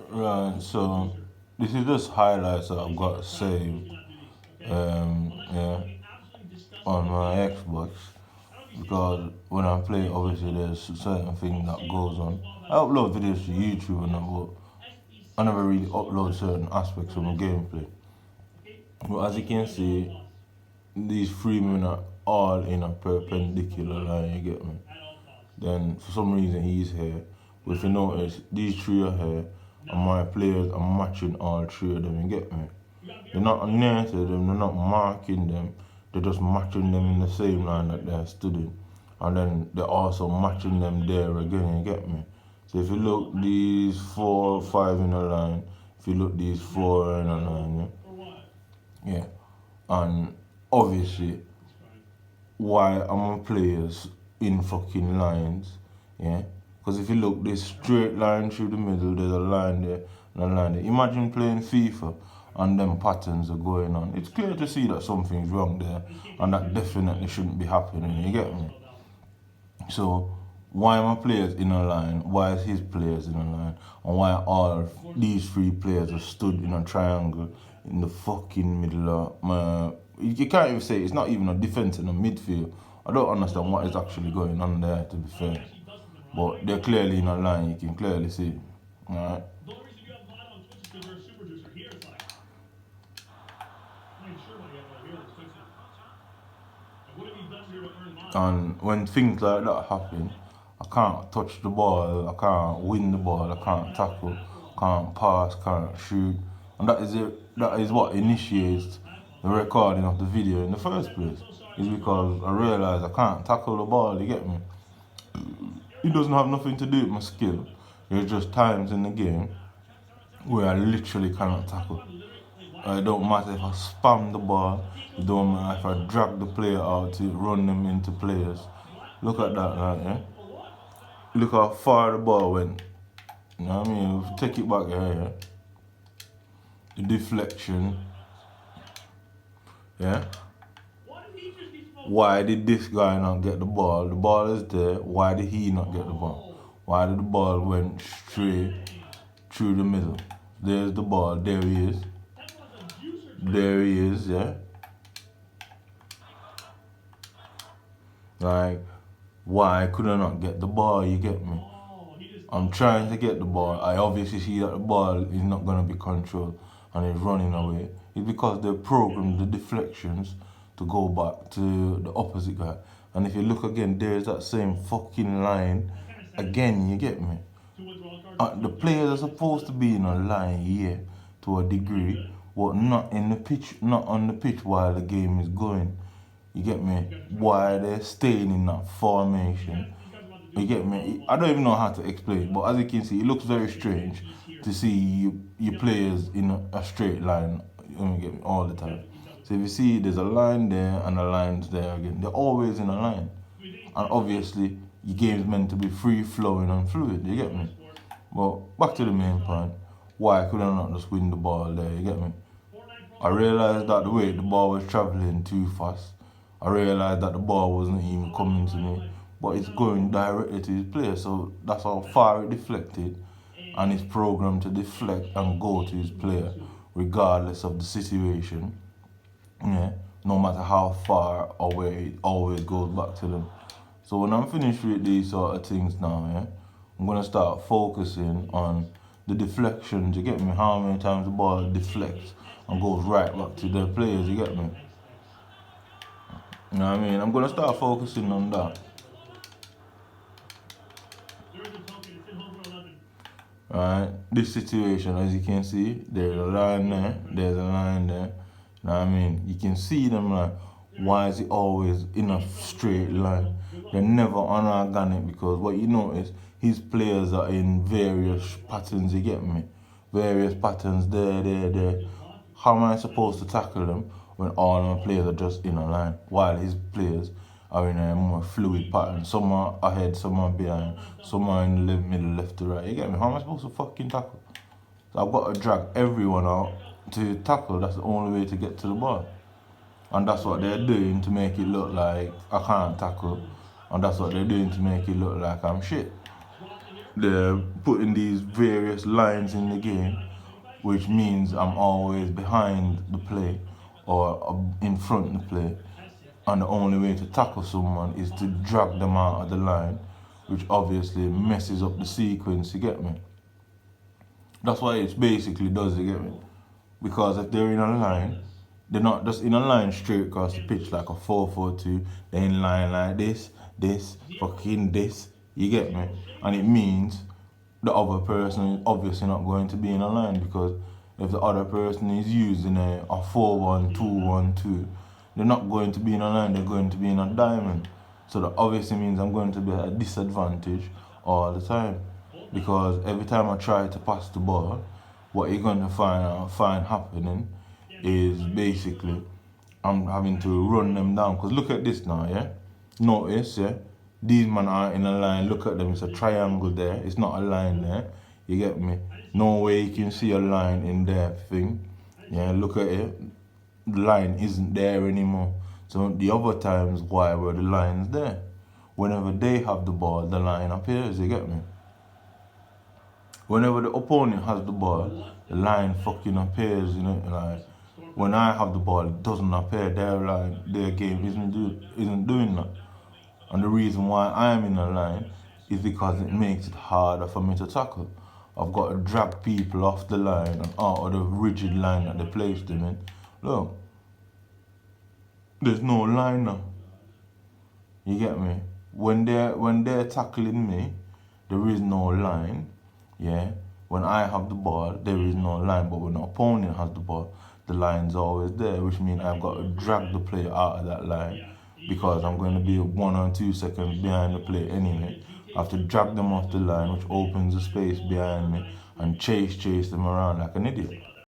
Right, so this is just highlights that I've got saved, yeah, on my Xbox because when I play, obviously there's certain things that goes on. I upload videos to YouTube and that, but I never really upload certain aspects of my gameplay. But as you can see, these three men are all in a perpendicular line. You get me? Then for some reason he's here. But if you notice, these three are here, and my players are matching all three of them. You get me? They're not near to them. They're not marking them. They're just matching them in the same line that they're stood in, and then they're also matching them there again. You get me? So if you look, these 4, 5 in a line. If you look, these 4 in a line. Yeah. Yeah. And obviously, why are my players in fucking lines? Yeah. Because if you look, there's straight line through the middle, there's a line there and a line there. Imagine playing FIFA and them patterns are going on. It's clear to see that something's wrong there and that definitely shouldn't be happening, you get me? So why are my players in a line? Why is his players in a line? And why all these three players are stood in a triangle in the fucking middle of my... You can't even say it's not even a defence in a midfield. I don't understand what is actually going on there, to be fair. But they're clearly in a line, you can clearly see. Alright? And when things like that happen, I can't touch the ball, I can't win the ball, I can't tackle, can't pass, can't shoot. And that is it. That is what initiates the recording of the video in the first place. Is because I realise I can't tackle the ball, you get me? It doesn't have nothing to do with my skill. There's just times in the game where I literally cannot tackle. It don't matter if I spam the ball, it don't matter if I drag the player out to run them into players. Look at that, right, yeah? Look how far the ball went. You know what I mean? If you take it back here, yeah? The deflection, yeah? Why did this guy not get the ball? The ball is there. Why did he not get the ball? Why did the ball went straight through the middle? There's the ball. There he is. There he is, yeah? Like, why could I not get the ball? You get me? I'm trying to get the ball. I obviously see that the ball is not going to be controlled and it's running away. It's because they programmed the deflections to go back to the opposite guy. And if you look again, there's that same fucking line again, you get me? The players are supposed to be in a line, yeah, to a degree, but not in the pitch, not on the pitch while the game is going. You get me? Why they're staying in that formation. You get me? I don't even know how to explain, but as you can see, it looks very strange to see your players in a straight line. You get me? All the time. So if you see, there's a line there and a line there again. They're always in a line, and obviously your game's meant to be free flowing and fluid. You get me? But back to the main point. Why could I not just win the ball there? You get me? I realised that the way the ball was travelling too fast. I realised that the ball wasn't even coming to me, but it's going directly to his player. So that's how far it deflected, and it's programmed to deflect and go to his player, regardless of the situation. Yeah, no matter how far away, it always goes back to them. So when I'm finished with these sort of things now, yeah, I'm gonna start focusing on the deflections. You get me? How many times the ball deflects and goes right back to their players. You get me? You know what I mean? I'm gonna start focusing on that. Right? This situation, as you can see, there's a line there, there's a line there. You know what I mean? You can see them like, why is it always in a straight line? They're never unorganic because what you notice, his players are in various patterns, you get me? Various patterns there. How am I supposed to tackle them when all my players are just in a line while his players are in a more fluid pattern? Some are ahead, some are behind, some are in the middle, left to right. You get me? How am I supposed to fucking tackle? So I've got to drag everyone out to tackle. That's the only way to get to the ball. And that's what they're doing to make it look like I can't tackle. And that's what they're doing to make it look like I'm shit. they're putting these various lines in the game, which means I'm always behind the play or in front of the play. And the only way to tackle someone is to drag them out of the line, which obviously messes up the sequence, you get me? That's what it basically does, you get me? Because if they're in a line, they're not just in a line straight across the pitch like a 4-4-2. They're in line like this, fucking this. You get me? And it means the other person is obviously not going to be in a line, because if the other person is using a 4-1-2-1-2, they're not going to be in a line, they're going to be in a diamond. So that obviously means I'm going to be at a disadvantage all the time. Because every time I try to pass the ball, what you're going to find happening is basically I'm having to run them down. Because look at this now, yeah? Notice, yeah? These men are in a line. Look at them, it's a triangle there. It's not a line there. You get me? No way you can see a line in their thing. Yeah, look at it. The line isn't there anymore. So the other times, why were the lines there? Whenever they have the ball, the line appears, you get me? Whenever the opponent has the ball, the line fucking appears, you know, like when I have the ball, it doesn't appear. Their game isn't doing that. And the reason why I'm in a line is because it makes it harder for me to tackle. I've got to drag people off the line and out of the rigid line that they placed them in. Look, there's no line now. You get me? When they're tackling me, there is no line. Yeah. When I have the ball, there is no line. But when the opponent has the ball, the line's always there, which means I've got to drag the player out of that line, because I'm going to be 1 or 2 seconds behind the player anyway. I have to drag them off the line, which opens the space behind me, and chase them around like an idiot.